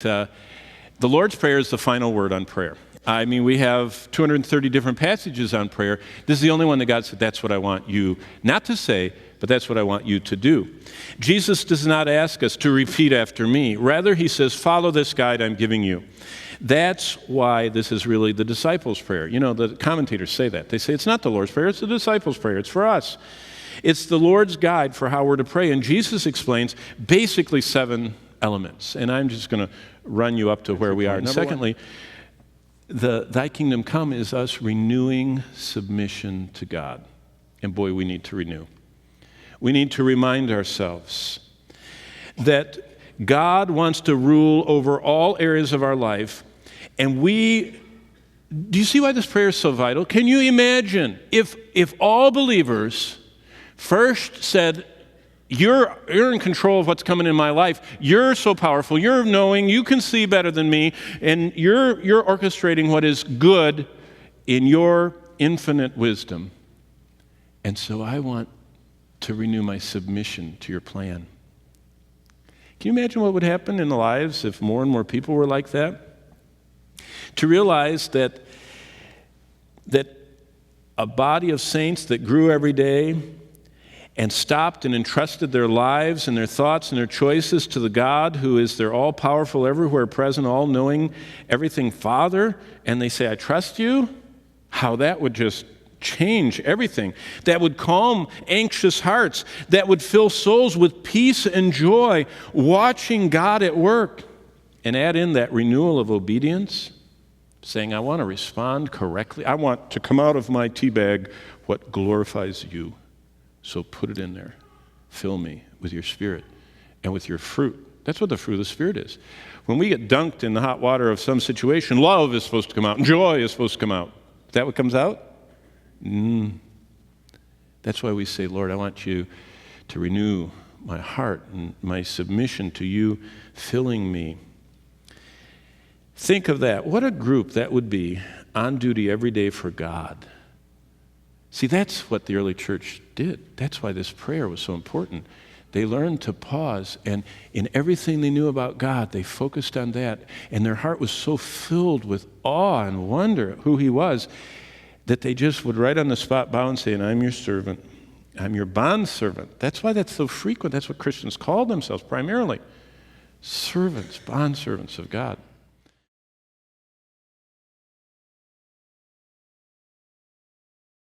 The Lord's Prayer is the final word on prayer. I mean, we have 230 different passages on prayer. This is the only one that God said, that's what I want you not to say, but that's what I want you to do. Jesus does not ask us to repeat after me. Rather, he says, follow this guide I'm giving you. That's why this is really the disciples' prayer. You know, the commentators say that. They say it's not the Lord's Prayer, it's the disciples' prayer. It's for us. It's the Lord's guide for how we're to pray. And Jesus explains basically 7 elements. And I'm just going to run you up to where we are. And secondly, thy kingdom come is us renewing submission to God. And boy, we need to renew. We need to remind ourselves that God wants to rule over all areas of our life. And do you see why this prayer is so vital? Can you imagine if all believers first said, You're in control of what's coming in my life. You're so powerful. You're knowing. You can see better than me. And you're orchestrating what is good in your infinite wisdom. And so I want to renew my submission to your plan. Can you imagine what would happen in the lives if more and more people were like that? To realize that a body of saints that grew every day and stopped and entrusted their lives and their thoughts and their choices to the God who is their all-powerful, everywhere present, all-knowing, everything Father, and they say, I trust you, how that would just change everything. That would calm anxious hearts. That would fill souls with peace and joy, watching God at work. And add in that renewal of obedience, saying, I want to respond correctly. I want to come out of my tea bag what glorifies you. So put it in there. Fill me with your Spirit and with your fruit. That's what the fruit of the Spirit is. When we get dunked in the hot water of some situation, love is supposed to come out and joy is supposed to come out. Is that what comes out? That's why we say, Lord, I want you to renew my heart and my submission to you, filling me. Think of that. What a group that would be on duty every day for God. See, that's what the early church did. That's why this prayer was so important. They learned to pause, and in everything they knew about God, they focused on that, and their heart was so filled with awe and wonder at who he was that they just would right on the spot bow and say, and I'm your servant. I'm your bondservant. That's why that's so frequent. That's what Christians call themselves primarily. Servants, bondservants of God.